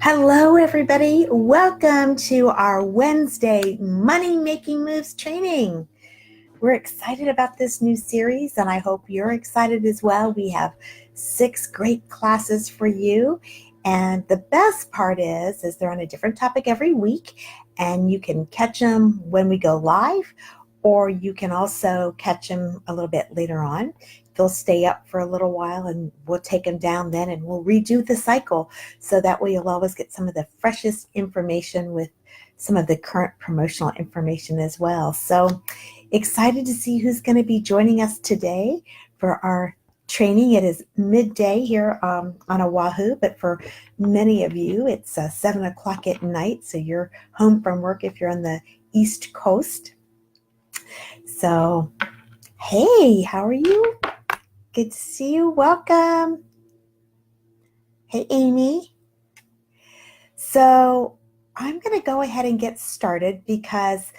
Hello, everybody. Welcome to our Wednesday Money Making Moves training. We're excited about this new series, and I hope you're excited as well. We have 6 great classes for you, and the best part is they're on a different topic every week, and you can catch them when we go live, or you can also catch them a little bit later on. They'll stay up for a little while and we'll take them down then and we'll redo the cycle. So that way you'll always get some of the freshest information with some of the current promotional information as well. So excited to see who's going to be joining us today for our training. It is midday here on Oahu, but for many of you, it's 7 o'clock at night. So you're home from work if you're on the East Coast. So, hey, how are you? Good to see you. Welcome. Hey, Amy. So I'm going to go ahead and get started because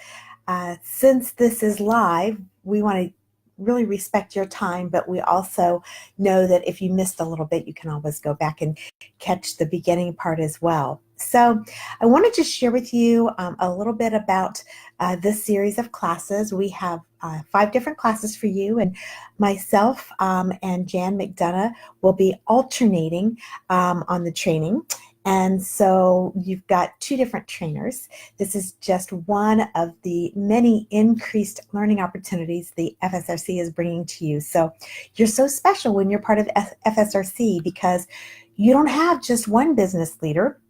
since this is live, we want to really respect your time, but we also know that if you missed a little bit, you can always go back and catch the beginning part as well. So I wanted to share with you a little bit about this series of classes. We have 5 different classes for you, and myself and Jan McDonough will be alternating on the training. And so you've got 2 different trainers. This is just one of the many increased learning opportunities the FSRC is bringing to you. So you're so special when you're part of FSRC because you don't have just one business leader.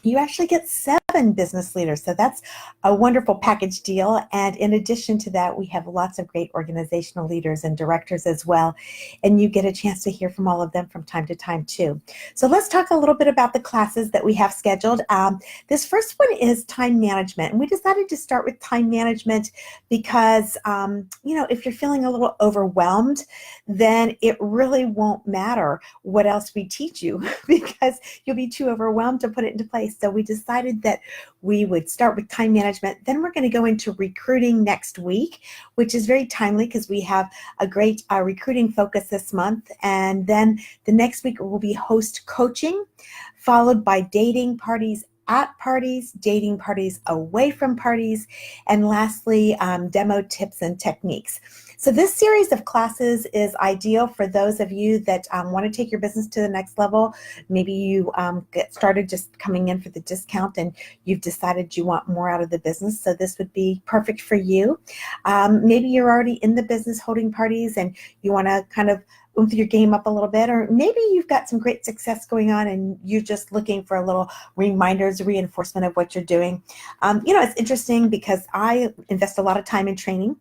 You actually get 7 business leaders. So that's a wonderful package deal. And in addition to that, we have lots of great organizational leaders and directors as well. And you get a chance to hear from all of them from time to time too. So let's talk a little bit about the classes that we have scheduled. This first one is time management. And we decided to start with time management because, if you're feeling a little overwhelmed, then it really won't matter what else we teach you because you'll be too overwhelmed to put it into place. So we decided that we would start with time management. Then we're going to go into recruiting next week, which is very timely because we have a great recruiting focus this month. And then the next week will be host coaching, followed by dating parties at parties, dating parties away from parties, and lastly, demo tips and techniques. So this series of classes is ideal for those of you that want to take your business to the next level. Maybe you get started just coming in for the discount and you've decided you want more out of the business. So this would be perfect for you. Maybe you're already in the business holding parties and you want to kind of oomph your game up a little bit, or maybe you've got some great success going on and you're just looking for a little reminders, reinforcement of what you're doing. It's interesting because I invest a lot of time in training.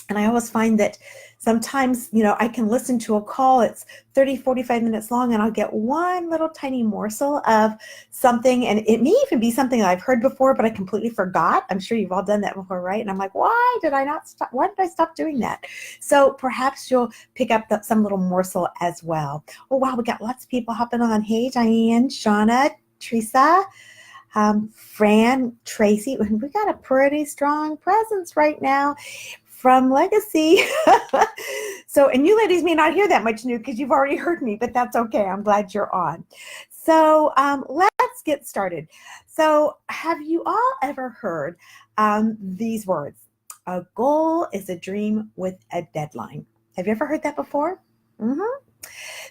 And I always find that sometimes, I can listen to a call, it's 30, 45 minutes long, and I'll get one little tiny morsel of something. And it may even be something that I've heard before, but I completely forgot. I'm sure you've all done that before, right? And I'm like, why did I stop doing that? So perhaps you'll pick up some little morsel as well. Oh, wow, we got lots of people hopping on. Hey, Diane, Shauna, Teresa, Fran, Tracy. We got a pretty strong presence right now from Legacy. And you ladies may not hear that much new because you've already heard me, but that's okay. I'm glad you're on. So let's get started. So have you all ever heard these words? A goal is a dream with a deadline. Have you ever heard that before?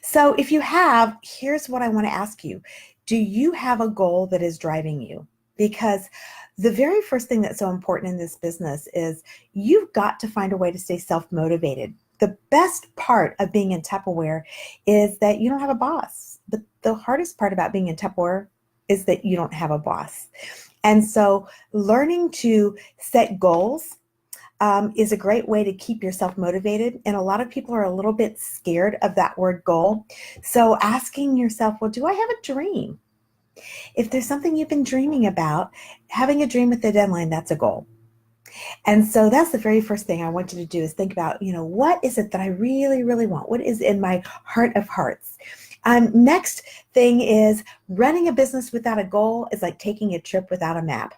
So if you have, here's what I want to ask you. Do you have a goal that is driving you? Because the very first thing that's so important in this business is you've got to find a way to stay self-motivated. The best part of being in Tupperware is that you don't have a boss. But the hardest part about being in Tupperware is that you don't have a boss. And so learning to set goals is a great way to keep yourself motivated. And a lot of people are a little bit scared of that word goal. So asking yourself, well, do I have a dream? If there's something you've been dreaming about, having a dream with a deadline, that's a goal. And so that's the very first thing I want you to do is think about, what is it that I really, really want? What is in my heart of hearts? Next thing is running a business without a goal is like taking a trip without a map.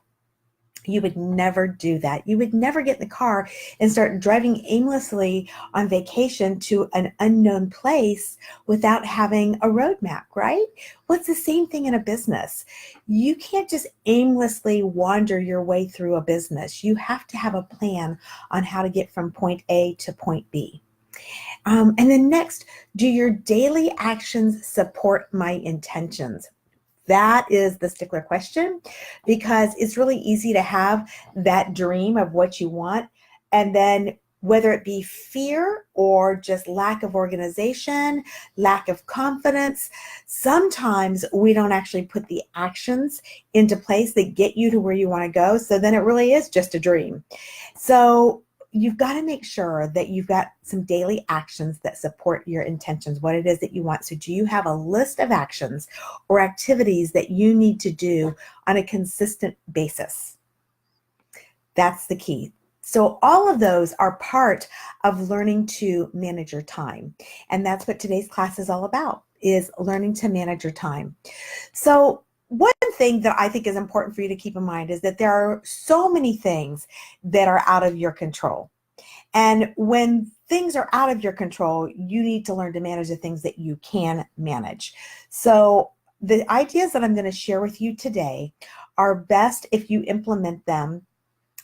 You would never do that. You would never get in the car and start driving aimlessly on vacation to an unknown place without having a roadmap, right? Well, it's the same thing in a business. You can't just aimlessly wander your way through a business. You have to have a plan on how to get from point A to point B. And then next, do your daily actions support my intentions? That is the stickler question, because it's really easy to have that dream of what you want, and then whether it be fear or just lack of organization, lack of confidence, sometimes we don't actually put the actions into place that get you to where you want to go. So then it really is just a dream. So you've got to make sure that you've got some daily actions that support your intentions, what it is that you want. So do you have a list of actions or activities that you need to do on a consistent basis? That's the key. So all of those are part of learning to manage your time. And that's what today's class is all about, is learning to manage your time. So one thing that I think is important for you to keep in mind is that there are so many things that are out of your control. And when things are out of your control, you need to learn to manage the things that you can manage. So the ideas that I'm going to share with you today are best if you implement them.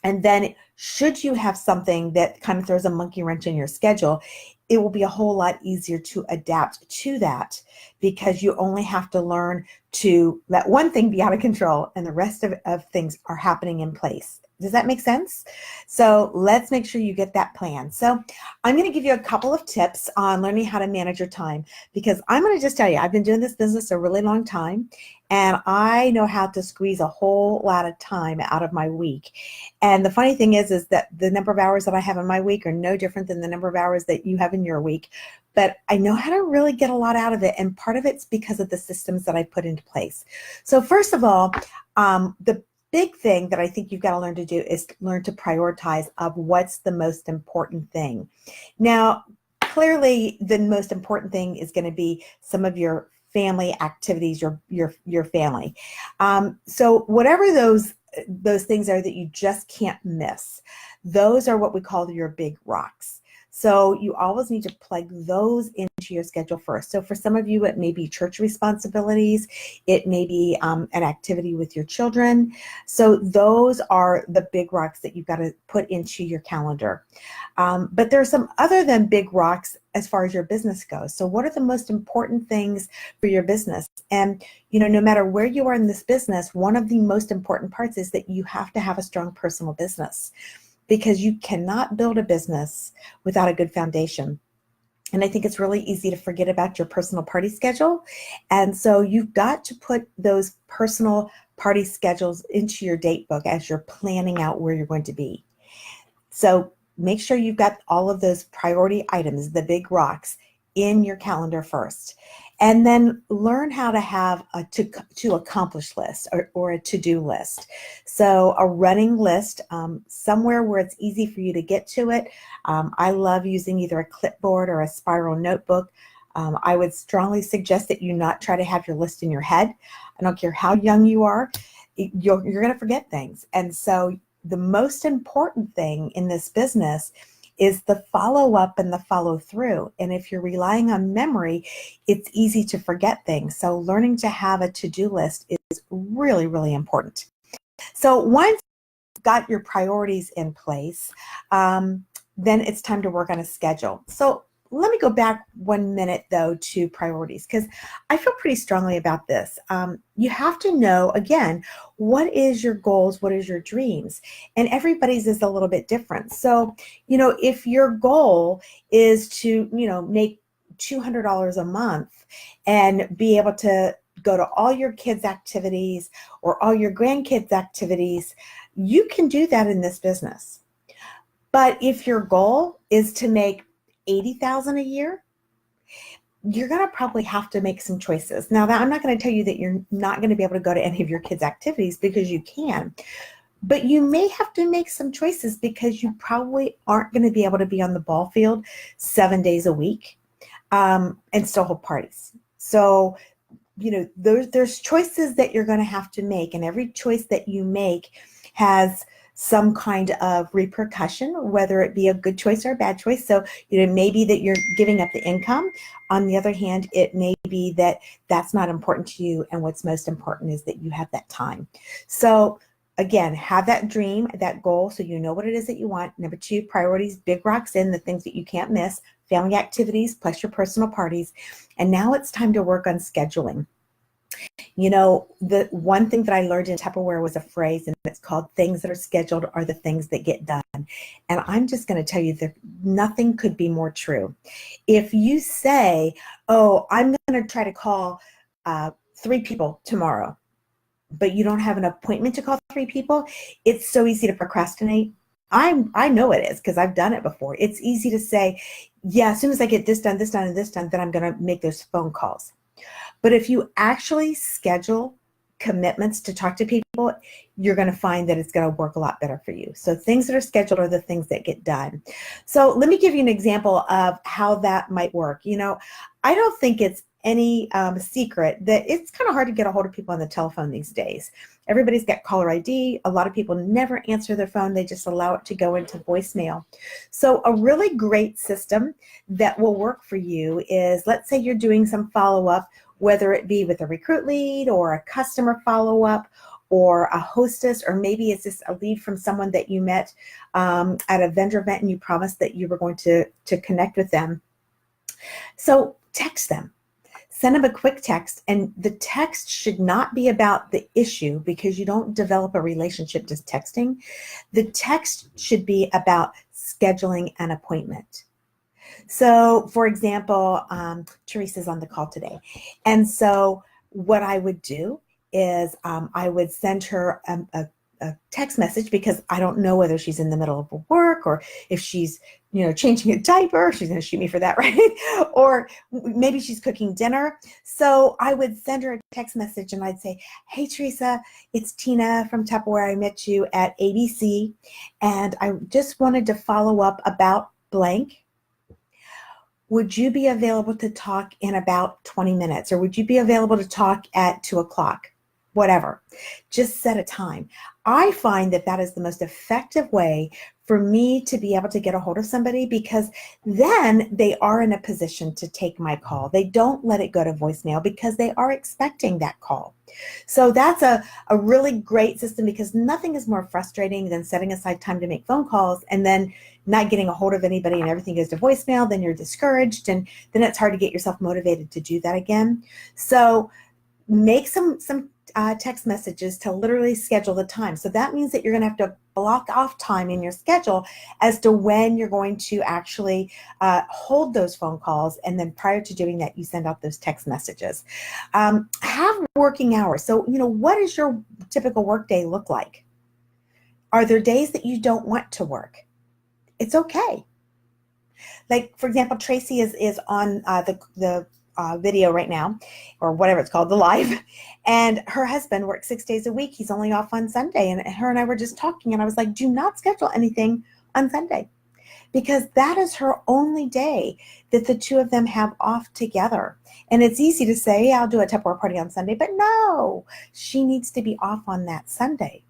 And then should you have something that kind of throws a monkey wrench in your schedule, it will be a whole lot easier to adapt to that, because you only have to learn to let one thing be out of control and the rest of things are happening in place. Does that make sense? So let's make sure you get that plan. So I'm going to give you a couple of tips on learning how to manage your time, because I'm going to just tell you, I've been doing this business a really long time, and I know how to squeeze a whole lot of time out of my week. And the funny thing is that the number of hours that I have in my week are no different than the number of hours that you have in your week. But I know how to really get a lot out of it. And part of it's because of the systems that I put into place. So first of all, the big thing that I think you've got to learn to do is learn to prioritize of what's the most important thing. Now, clearly, the most important thing is going to be some of your family activities, your family. So whatever those things are that you just can't miss, those are what we call your big rocks. So you always need to plug those into your schedule first. So for some of you, it may be church responsibilities. It may be an activity with your children. So those are the big rocks that you've got to put into your calendar. But there are some other than big rocks as far as your business goes. So what are the most important things for your business? And, no matter where you are in this business, one of the most important parts is that you have to have a strong personal business, because you cannot build a business without a good foundation. And I think it's really easy to forget about your personal party schedule. And so you've got to put those personal party schedules into your date book as you're planning out where you're going to be. So make sure you've got all of those priority items, the big rocks, in your calendar first. And then learn how to have a to accomplish list or a to-do list. So a running list, somewhere where it's easy for you to get to it. I love using either a clipboard or a spiral notebook. I would strongly suggest that you not try to have your list in your head. I don't care how young you are, you're going to forget things. And so the most important thing in this business is the follow-up and the follow-through. And if you're relying on memory, it's easy to forget things. So learning to have a to-do list is really, really important. So once you've got your priorities in place, then it's time to work on a schedule. So let me go back 1 minute, though, to priorities, because I feel pretty strongly about this. You have to know, again, what is your goals, what is your dreams? And everybody's is a little bit different. So, if your goal is to, make $200 a month and be able to go to all your kids' activities or all your grandkids' activities, you can do that in this business. But if your goal is to make $80,000 a year, you're going to probably have to make some choices. Now, I'm not going to tell you that you're not going to be able to go to any of your kids' activities, because you can. But you may have to make some choices, because you probably aren't going to be able to be on the ball field 7 days a week and still hold parties. So, there's choices that you're going to have to make, and every choice that you make has some kind of repercussion, whether it be a good choice or a bad choice. So, it may be that you're giving up the income. On the other hand, it may be that that's not important to you, and what's most important is that you have that time. So again, have that dream, that goal, so you know what it is that you want. Number 2, priorities, big rocks in, the things that you can't miss, family activities, plus your personal parties. And now it's time to work on scheduling. The one thing that I learned in Tupperware was a phrase, and it's called things that are scheduled are the things that get done. And I'm just going to tell you that nothing could be more true. If you say, oh, I'm going to try to call 3 people tomorrow, but you don't have an appointment to call 3 people, it's so easy to procrastinate. I know it is, because I've done it before. It's easy to say, yeah, as soon as I get this done, this done, and this done, then I'm going to make those phone calls. But if you actually schedule commitments to talk to people, you're going to find that it's going to work a lot better for you. So things that are scheduled are the things that get done. So let me give you an example of how that might work. I don't think it's any secret that it's kind of hard to get a hold of people on the telephone these days. Everybody's got caller ID. A lot of people never answer their phone. They just allow it to go into voicemail. So a really great system that will work for you is, let's say you're doing some follow-up, whether it be with a recruit lead or a customer follow-up or a hostess, or maybe it's just a lead from someone that you met at a vendor event and you promised that you were going to connect with them. So text them. Send them a quick text, and the text should not be about the issue, because you don't develop a relationship just texting. The text should be about scheduling an appointment. So, for example, Teresa's on the call today. And so what I would do is I would send her a text message, because I don't know whether she's in the middle of work or if she's, changing a diaper. She's going to shoot me for that, right? Or maybe she's cooking dinner. So I would send her a text message and I'd say, hey, Teresa, it's Tina from Tupperware. I met you at ABC, and I just wanted to follow up about blank. Would you be available to talk in about 20 minutes? Or would you be available to talk at 2 o'clock? Whatever. Just set a time. I find that that is the most effective way for me to be able to get a hold of somebody, because then they are in a position to take my call. They don't let it go to voicemail because they are expecting that call. So that's a really great system, because nothing is more frustrating than setting aside time to make phone calls and then not getting a hold of anybody and everything goes to voicemail. Then you're discouraged, and then it's hard to get yourself motivated to do that again. So make some text messages to literally schedule the time. So that means that you're going to have to block off time in your schedule as to when you're going to actually hold those phone calls. And then prior to doing that, you send out those text messages. Have working hours. So, what does your typical work day look like? Are there days that you don't want to work? It's okay. Like, for example, Tracy is on the video right now, or whatever it's called, the live, and her husband works 6 days a week. He's only off on Sunday, and her and I were just talking, and I was like, do not schedule anything on Sunday, because that is her only day that the two of them have off together. And it's easy to say, yeah, I'll do a Tupperware party on Sunday, but no, she needs to be off on that Sunday.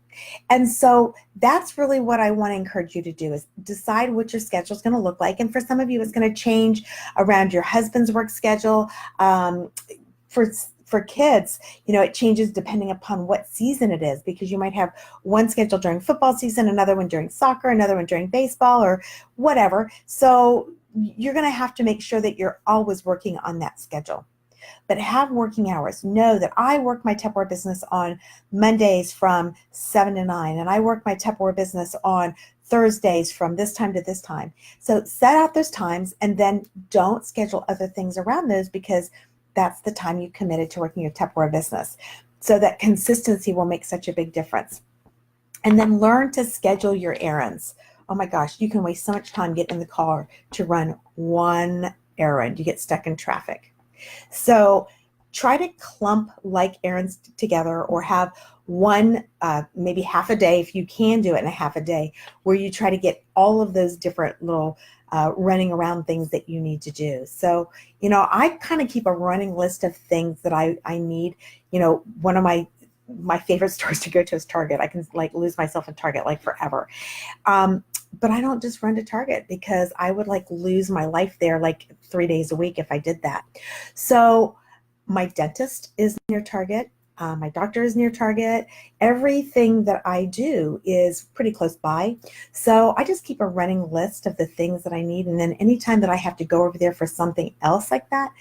And so that's really what I want to encourage you to do, is decide what your schedule is going to look like. And for some of you, it's going to change around your husband's work schedule. For kids, it changes depending upon what season it is, because you might have one schedule during football season, another one during soccer, another one during baseball, or whatever. So you're going to have to make sure that you're always working on that schedule. But have working hours. Know that I work my Tupperware business on Mondays from 7 to 9, and I work my Tupperware business on Thursdays from this time to this time. So set out those times, and then don't schedule other things around those, because that's the time you committed to working your Tupperware business. So that consistency will make such a big difference. And then learn to schedule your errands. Oh my gosh, you can waste so much time getting in the car to run one errand. You get stuck in traffic. So try to clump like errands together, or have one, maybe half a day, if you can do it in a half a day, where you try to get all of those different little running around things that you need to do. So, I kind of keep a running list of things that I need. One of my my favorite stores to go to is Target. I can like lose myself in Target like forever. But I don't just run to Target because I would like lose my life there like 3 days a week if I did that. So my dentist is near Target. My doctor is near Target. Everything that I do is pretty close by. So I just keep a running list of the things that I need. And then anytime that I have to go over there for something else like that,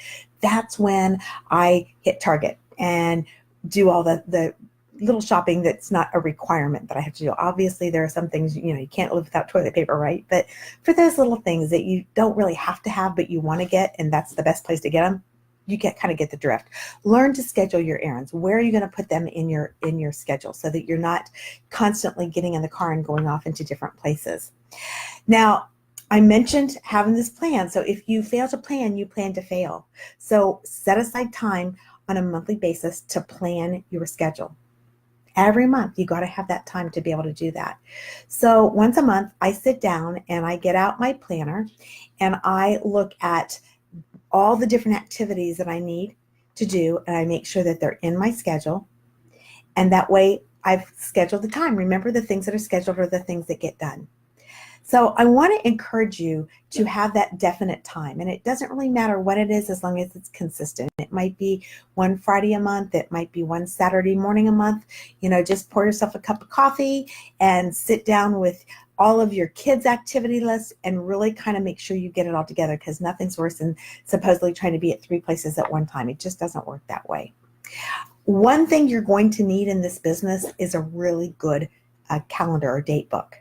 that's when I hit Target and do all the little shopping that's not a requirement that I have to do. Obviously, there are some things, you can't live without toilet paper, right? But for those little things that you don't really have to have, but you want to get, and that's the best place to get them, you kind of get the drift. Learn to schedule your errands. Where are you going to put them in your schedule so that you're not constantly getting in the car and going off into different places? Now, I mentioned having this plan. So if you fail to plan, you plan to fail. So set aside time on a monthly basis to plan your schedule. Every month, you got to have that time to be able to do that. So once a month, I sit down and I get out my planner and I look at all the different activities that I need to do, and I make sure that they're in my schedule. And that way I've scheduled the time. Remember, the things that are scheduled are the things that get done. So I want to encourage you to have that definite time. And it doesn't really matter what it is as long as it's consistent. It might be one Friday a month. It might be one Saturday morning a month. Just pour yourself a cup of coffee and sit down with all of your kids' activity lists and really kind of make sure you get it all together, because nothing's worse than supposedly trying to be at 3 places at one time. It just doesn't work that way. One thing you're going to need in this business is a really good calendar or date book.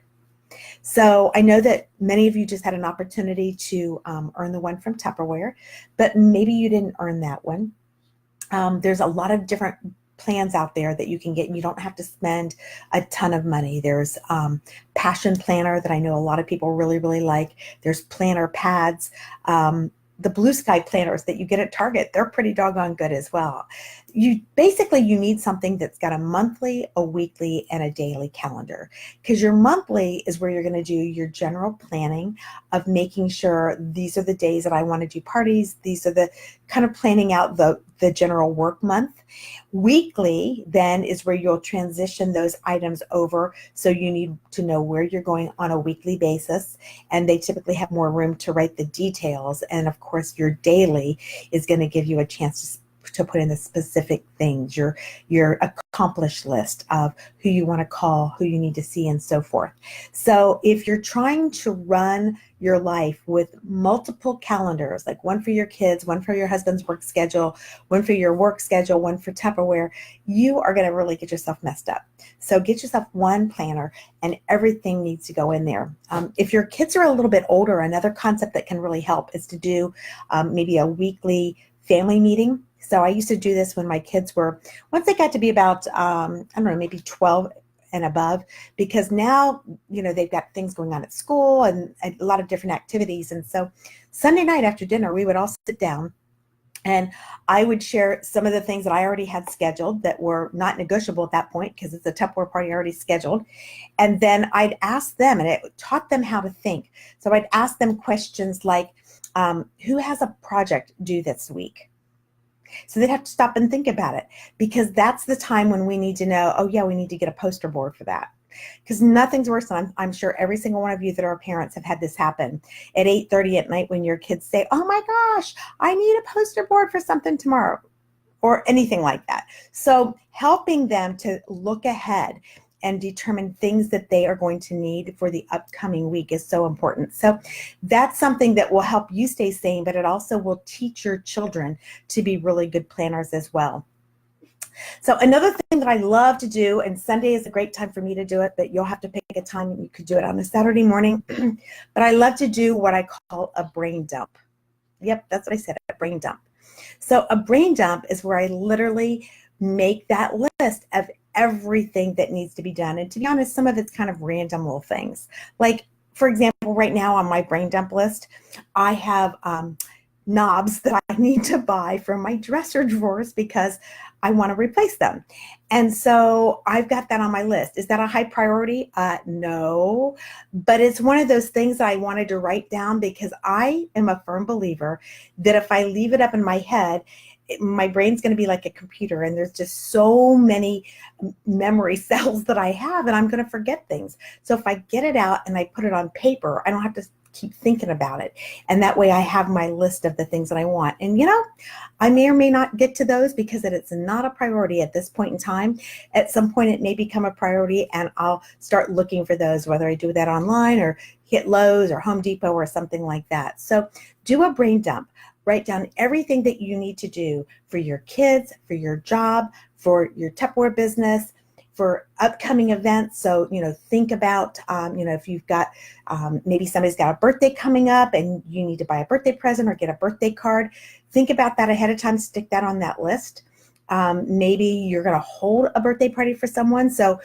So I know that many of you just had an opportunity to earn the one from Tupperware, but maybe you didn't earn that one. There's a lot of different plans out there that you can get, and you don't have to spend a ton of money. There's Passion Planner that I know a lot of people really, really like. There's planner pads. The Blue Sky planners that you get at Target, they're pretty doggone good as well. You need something that's got a monthly, a weekly, and a daily calendar, because your monthly is where you're going to do your general planning of making sure these are the days that I want to do parties. These are the kind of planning out the general work month. Weekly then is where you'll transition those items over. So you need to know where you're going on a weekly basis, and they typically have more room to write the details. And of course, your daily is going to give you a chance to put in the specific things, your accomplished list of who you want to call, who you need to see, and so forth. So if you're trying to run your life with multiple calendars, like one for your kids, one for your husband's work schedule, one for your work schedule, one for Tupperware, you are going to really get yourself messed up. So get yourself one planner, and everything needs to go in there. If your kids are a little bit older, another concept that can really help is to do maybe a weekly family meeting. So I used to do this when my kids were, once they got to be about, maybe 12 and above, because now, they've got things going on at school and a lot of different activities. And so Sunday night after dinner, we would all sit down and I would share some of the things that I already had scheduled that were not negotiable at that point, because it's a Tupperware party already scheduled. And then I'd ask them, and it taught them how to think. So I'd ask them questions like, who has a project due this week? So they'd have to stop and think about it, because that's the time when we need to know, oh yeah, we need to get a poster board for that. Because nothing's worse than, I'm sure every single one of you that are parents have had this happen at 8:30 at night when your kids say, oh my gosh, I need a poster board for something tomorrow, or anything like that. So helping them to look ahead and determine things that they are going to need for the upcoming week is so important. So that's something that will help you stay sane, but it also will teach your children to be really good planners as well. So another thing that I love to do, and Sunday is a great time for me to do it, but you'll have to pick a time, and you could do it on a Saturday morning, but I love to do what I call a brain dump. Yep, that's what I said, a brain dump. So a brain dump is where I literally make that list of everything that needs to be done. And to be honest, some of it's kind of random little things. Like, for example, right now on my brain dump list, I have knobs that I need to buy for my dresser drawers because I want to replace them. And so I've got that on my list. Is that a high priority? No, but it's one of those things that I wanted to write down, because I am a firm believer that if I leave it up in my head, my brain's going to be like a computer, and there's just so many memory cells that I have, and I'm going to forget things. So if I get it out and I put it on paper, I don't have to keep thinking about it. And that way I have my list of the things that I want. And I may or may not get to those because it's not a priority at this point in time. At some point it may become a priority, and I'll start looking for those, whether I do that online or hit Lowe's or Home Depot or something like that. So do a brain dump. Write down everything that you need to do for your kids, for your job, for your Tupperware business, for upcoming events. So, think about, if you've got, maybe somebody's got a birthday coming up and you need to buy a birthday present or get a birthday card. Think about that ahead of time, stick that on that list. Maybe you're going to hold a birthday party for someone. So,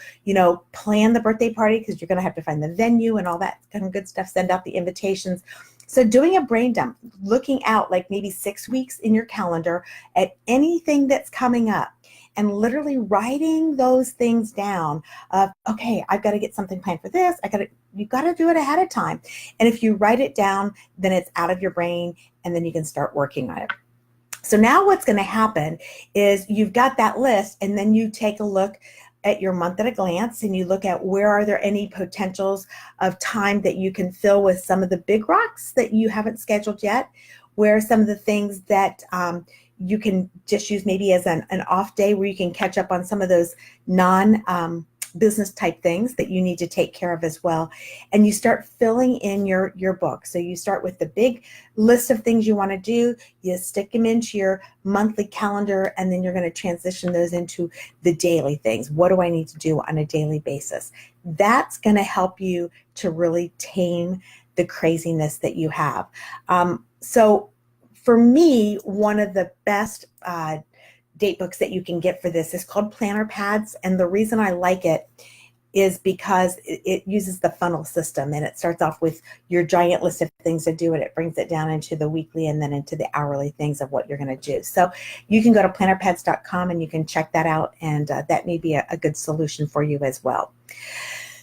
plan the birthday party because you're going to have to find the venue and all that kind of good stuff, send out the invitations. So doing a brain dump, looking out like maybe 6 weeks in your calendar at anything that's coming up, and literally writing those things down of, okay, I've got to get something planned for this. You've got to do it ahead of time. And if you write it down, then it's out of your brain, and then you can start working on it. So now what's going to happen is you've got that list, and then you take a look at your month at a glance, and you look at where are there any potentials of time that you can fill with some of the big rocks that you haven't scheduled yet, where are some of the things that you can just use maybe as an off day where you can catch up on some of those non-business type things that you need to take care of as well. And you start filling in your book. So you start with the big list of things you want to do, you stick them into your monthly calendar, and then you're going to transition those into the daily things. What do I need to do on a daily basis? That's going to help you to really tame the craziness that you have. So for me, one of the best date books that you can get for this is called Planner Pads. And the reason I like it is because it uses the funnel system, and it starts off with your giant list of things to do, and it brings it down into the weekly and then into the hourly things of what you're going to do. So you can go to plannerpads.com and you can check that out, and that may be a good solution for you as well.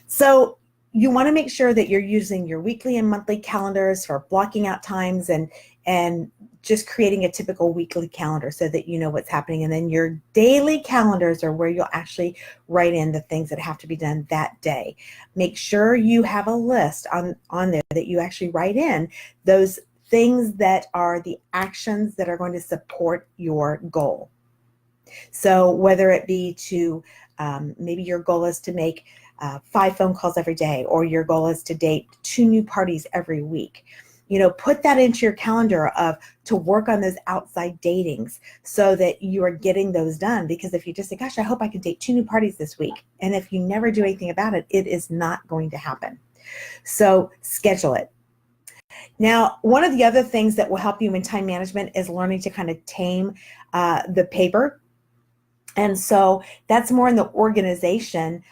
So you want to make sure that you're using your weekly and monthly calendars for blocking out times and just creating a typical weekly calendar so that you know what's happening. And then your daily calendars are where you'll actually write in the things that have to be done that day. Make sure you have a list on there that you actually write in those things that are the actions that are going to support your goal. So whether it be to, maybe your goal is to make 5 phone calls every day, or your goal is to date 2 new parties every week. Put that into your calendar to work on those outside datings so that you are getting those done. Because if you just say, gosh, I hope I can date 2 new parties this week, and if you never do anything about it, it is not going to happen. So schedule it. Now, one of the other things that will help you in time management is learning to kind of tame the paper. And so that's more in the organization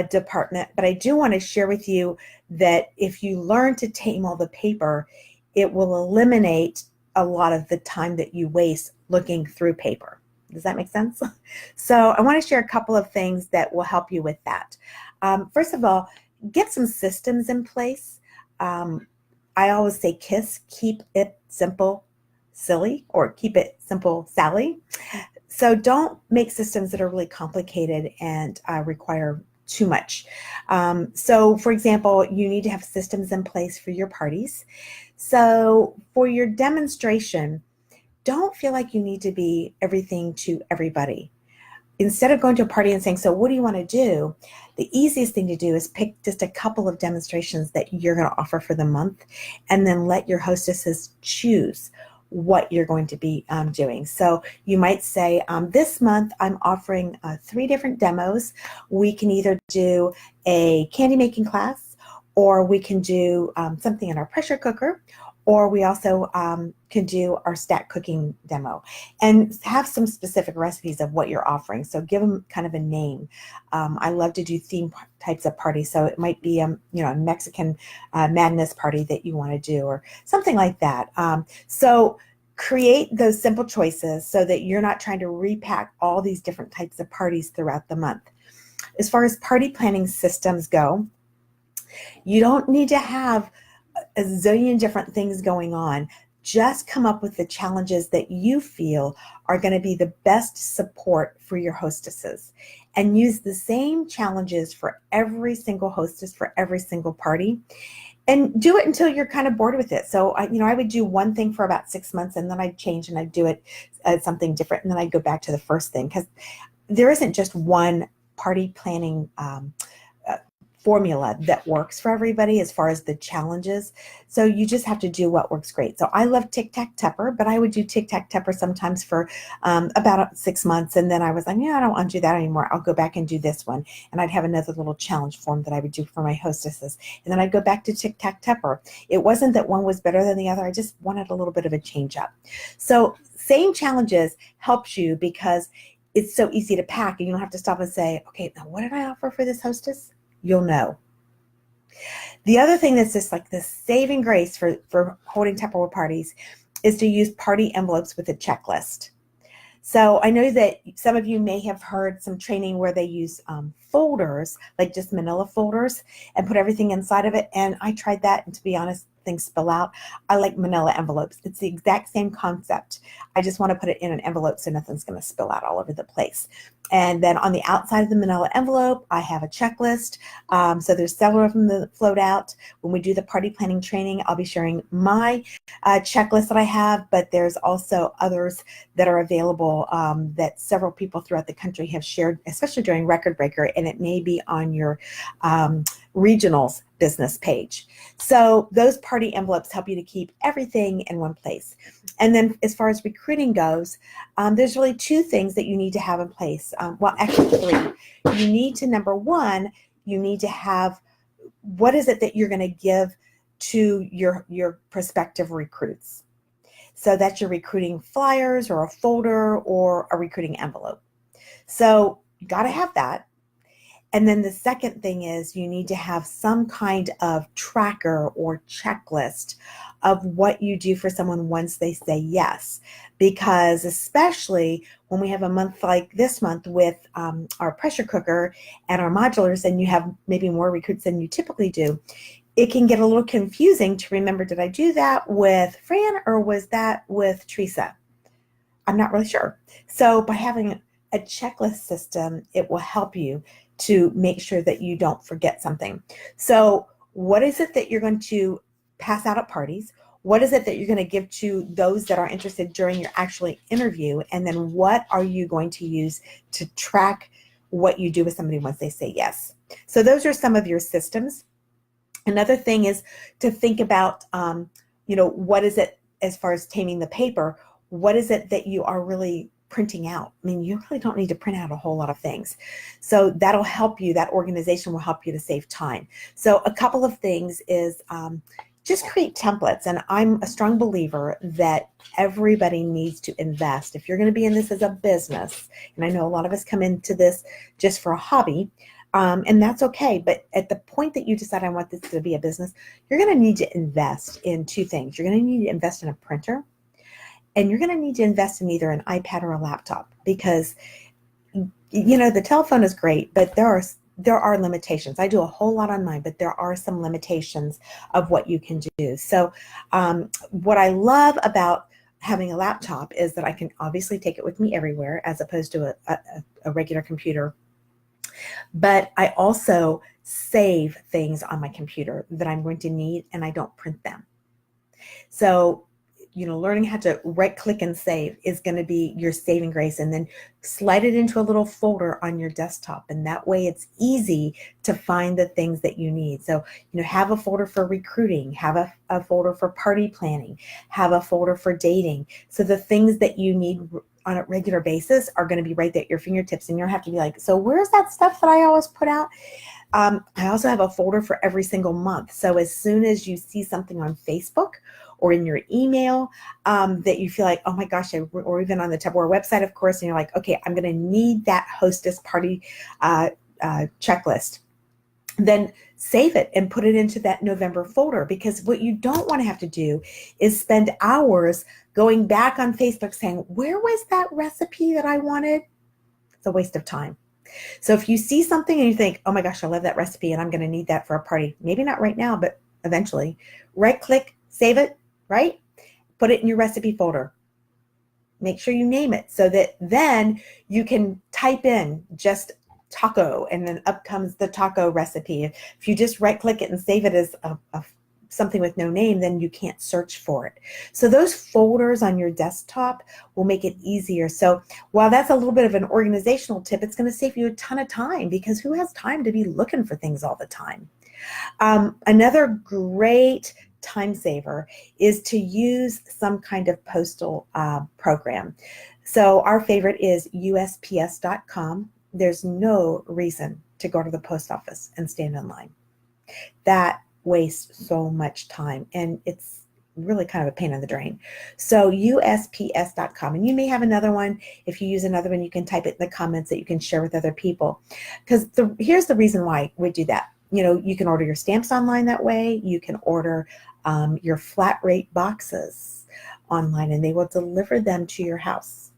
department. But I do want to share with you that if you learn to tame all the paper, it will eliminate a lot of the time that you waste looking through paper. Does that make sense? So I want to share a couple of things that will help you with that. First of all, get some systems in place. I always say KISS, keep it simple, silly, or keep it simple, Sally. So don't make systems that are really complicated and require too much. So for example, you need to have systems in place for your parties. So for your demonstration, don't feel like you need to be everything to everybody. Instead of going to a party and saying, so what do you want to do? The easiest thing to do is pick just a couple of demonstrations that you're going to offer for the month, and then let your hostesses choose what you're going to be doing. So you might say, this month I'm offering 3 different demos. We can either do a candy making class, or we can do something in our pressure cooker, or we also can do our stack cooking demo, and have some specific recipes of what you're offering. So give them kind of a name. I love to do theme types of parties. So it might be a Mexican madness party that you want to do, or something like that. So create those simple choices so that you're not trying to repack all these different types of parties throughout the month. As far as party planning systems go, you don't need to have a zillion different things going on. Just come up with the challenges that you feel are going to be the best support for your hostesses, and use the same challenges for every single hostess, for every single party, and do it until you're kind of bored with it. So I would do one thing for about 6 months, and then I'd change and I'd do it as something different, and then I'd go back to the first thing, because there isn't just one party planning uh, formula that works for everybody as far as the challenges. So you just have to do what works great. So I love Tic-Tac-Tupper, but I would do Tic-Tac-Tupper sometimes for about 6 months. And then I was like, yeah, I don't want to do that anymore. I'll go back and do this one. And I'd have another little challenge form that I would do for my hostesses. And then I'd go back to Tic-Tac-Tupper. It wasn't that one was better than the other. I just wanted a little bit of a change up. So same challenges helps you because it's so easy to pack, and you don't have to stop and say, okay, now what did I offer for this hostess? You'll know. The other thing that's just like the saving grace for holding Tupperware parties is to use party envelopes with a checklist. So I know that some of you may have heard some training where they use folders, like just manila folders, and put everything inside of it. And I tried that, and to be honest, things spill out. I like manila envelopes. It's the exact same concept. I just want to put it in an envelope so nothing's going to spill out all over the place. And then on the outside of the manila envelope, I have a checklist. So there's several of them that float out. When we do the party planning training, I'll be sharing my checklist that I have, but there's also others that are available that several people throughout the country have shared, especially during Record Breaker, and it may be on your regionals business page. So those party envelopes help you to keep everything in one place. And then as far as recruiting goes, there's really two things that you need to have in place. Well, actually three. You need to, number one, you need to have, what is it that you're going to give to your prospective recruits? So that's your recruiting flyers or a folder or a recruiting envelope. So you got to have that. And then the second thing is you need to have some kind of tracker or checklist of what you do for someone once they say yes. Because especially when we have a month like this month with our pressure cooker and our modulars, and you have maybe more recruits than you typically do, it can get a little confusing to remember, did I do that with Fran or was that with Teresa? I'm not really sure. So by having a checklist system, it will help you to make sure that you don't forget something. So what is it that you're going to pass out at parties? What is it that you're going to give to those that are interested during your actual interview? And then what are you going to use to track what you do with somebody once they say yes? So those are some of your systems. Another thing is to think about, what is it as far as taming the paper? What is it that you are really printing out? I mean, you really don't need to print out a whole lot of things. So that'll help you, that organization will help you to save time. So a couple of things is just create templates. And I'm a strong believer that everybody needs to invest. If you're going to be in this as a business, and I know a lot of us come into this just for a hobby, and that's okay. But at the point that you decide I want this to be a business, you're going to need to invest in two things. You're going to need to invest in a printer, and you're going to need to invest in either an iPad or a laptop, because the telephone is great, but there are limitations. I do a whole lot on mine, but there are some limitations of what you can do. So what I love about having a laptop is that I can obviously take it with me everywhere as opposed to a regular computer. But I also save things on my computer that I'm going to need, and I don't print them. So learning how to right click and save is going to be your saving grace, and then slide it into a little folder on your desktop. And that way it's easy to find the things that you need. So, have a folder for recruiting, have a folder for party planning, have a folder for dating. So the things that you need on a regular basis are going to be right there at your fingertips, and you don't have to be like, so where's that stuff that I always put out? I also have a folder for every single month. So as soon as you see something on Facebook or in your email that you feel like, oh my gosh, or even on the Tupperware website, of course, and you're like, okay, I'm going to need that hostess party checklist, then save it and put it into that November folder. Because what you don't want to have to do is spend hours going back on Facebook saying, where was that recipe that I wanted? It's a waste of time. So if you see something and you think, oh my gosh, I love that recipe and I'm going to need that for a party, maybe not right now, but eventually, right click, save it, right? Put it in your recipe folder. Make sure you name it so that then you can type in just taco and then up comes the taco recipe. If you just right click it and save it as something with no name, then you can't search for it. So those folders on your desktop will make it easier. So while that's a little bit of an organizational tip, it's going to save you a ton of time, because who has time to be looking for things all the time? Another great time saver is to use some kind of postal program. So our favorite is USPS.com. There's no reason to go to the post office and stand in line. That wastes so much time, and it's really kind of a pain in the drain. So USPS.com, and you may have another one. If you use another one, you can type it in the comments that you can share with other people. Because here's the reason why we do that. You know, you can order your stamps online that way. You can order your flat rate boxes online, and they will deliver them to your house.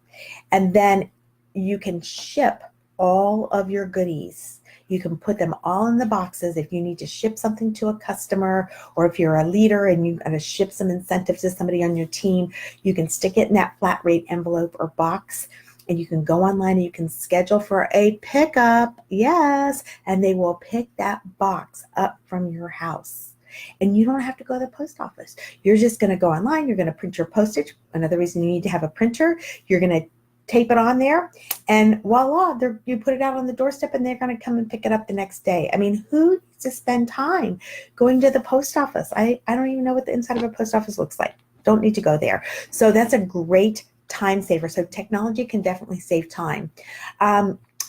And then you can ship all of your goodies. You can put them all in the boxes. If you need to ship something to a customer, or if you're a leader and you want to ship some incentive to somebody on your team, you can stick it in that flat rate envelope or box, and you can go online and you can schedule for a pickup. Yes, and they will pick that box up from your house. And you don't have to go to the post office. You're just going to go online. You're going to print your postage. Another reason you need to have a printer. You're going to tape it on there, and voila, you put it out on the doorstep, and they're going to come and pick it up the next day. I mean, who needs to spend time going to the post office? I don't even know what the inside of a post office looks like. Don't need to go there. So that's a great time saver. So technology can definitely save time.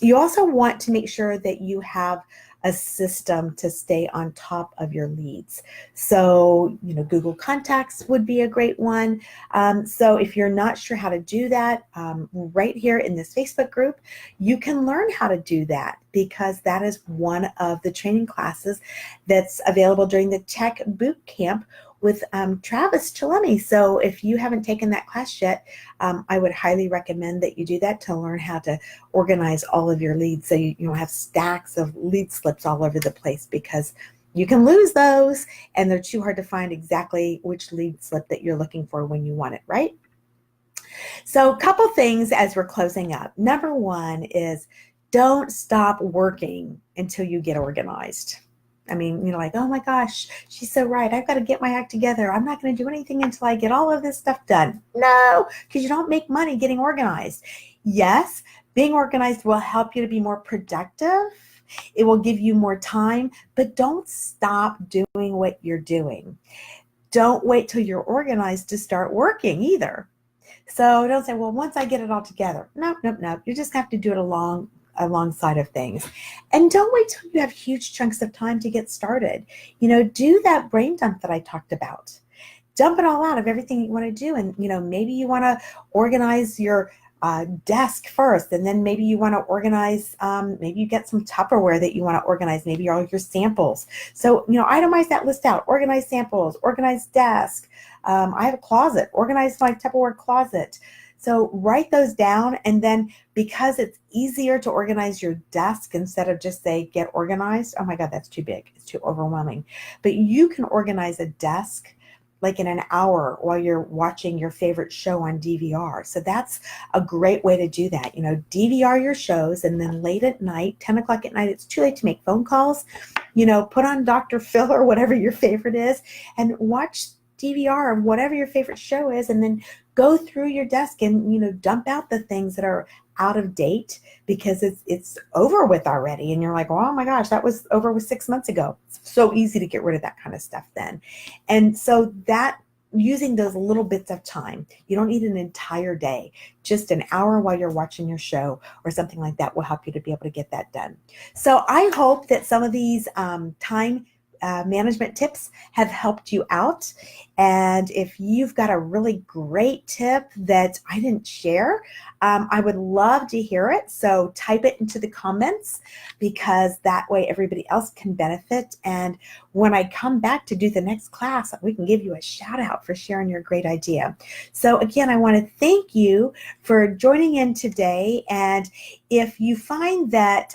You also want to make sure that you have a system to stay on top of your leads. So, you know, Google Contacts would be a great one. So if you're not sure how to do that, right here in this Facebook group, you can learn how to do that, because that is one of the training classes that's available during the Tech Boot Camp with Travis Chillemi. So if you haven't taken that class yet, I would highly recommend that you do that to learn how to organize all of your leads, so you don't have stacks of lead slips all over the place, because you can lose those and they're too hard to find exactly which lead slip that you're looking for when you want it, right? So a couple things as we're closing up. Number one is, don't stop working until you get organized. I mean, like, oh my gosh, she's so right. I've got to get my act together. I'm not going to do anything until I get all of this stuff done. No, because you don't make money getting organized. Yes, being organized will help you to be more productive. It will give you more time, but don't stop doing what you're doing. Don't wait till you're organized to start working either. So don't say, well, once I get it all together. No. You just have to do it alongside of things. And don't wait till you have huge chunks of time to get started. Do that brain dump that I talked about. Dump it all out of everything you want to do. And, maybe you want to organize your desk first, and then maybe you want to organize, maybe you get some Tupperware that you want to organize, maybe all your samples. So, itemize that list out, organize samples, organize desk. I have a closet, organize my Tupperware closet. So write those down, and then because it's easier to organize your desk instead of just say, get organized. Oh my God, that's too big. It's too overwhelming. But you can organize a desk like in an hour while you're watching your favorite show on DVR. So that's a great way to do that. DVR your shows, and then late at night, 10 o'clock at night, it's too late to make phone calls. Put on Dr. Phil or whatever your favorite is and watch DVR of whatever your favorite show is, and then go through your desk and dump out the things that are out of date, because it's over with already, and you're like, oh my gosh, that was over with 6 months ago. It's so easy to get rid of that kind of stuff then. And so that, using those little bits of time, you don't need an entire day, just an hour while you're watching your show or something like that will help you to be able to get that done. So I hope that some of these time management tips have helped you out. And if you've got a really great tip that I didn't share, I would love to hear it. So type it into the comments, because that way everybody else can benefit. And when I come back to do the next class, we can give you a shout out for sharing your great idea. So again, I want to thank you for joining in today. And if you find that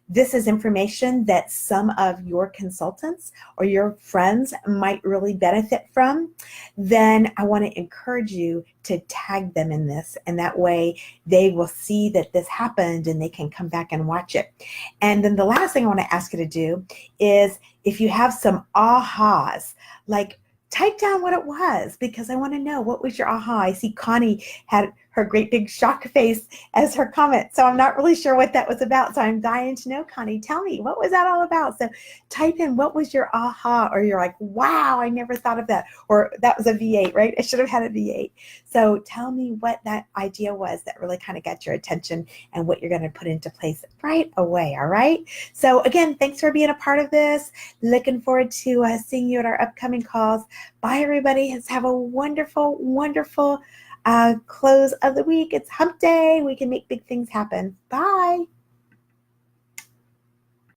this is information that some of your consultants or your friends might really benefit from, then I want to encourage you to tag them in this. And that way they will see that this happened and they can come back and watch it. And then the last thing I want to ask you to do is, if you have some ahas, like type down what it was, because I want to know, what was your aha? I see Connie had her great big shock face as her comment. So I'm not really sure what that was about. So I'm dying to know, Connie, tell me, what was that all about? So type in, what was your aha? Or you're like, wow, I never thought of that. Or that was a V8, right? I should have had a V8. So tell me what that idea was that really kind of got your attention and what you're going to put into place right away. All right. So again, thanks for being a part of this. Looking forward to seeing you at our upcoming calls. Bye, everybody. Let's have a wonderful, wonderful close of the week. It's hump day. We can make big things happen. Bye.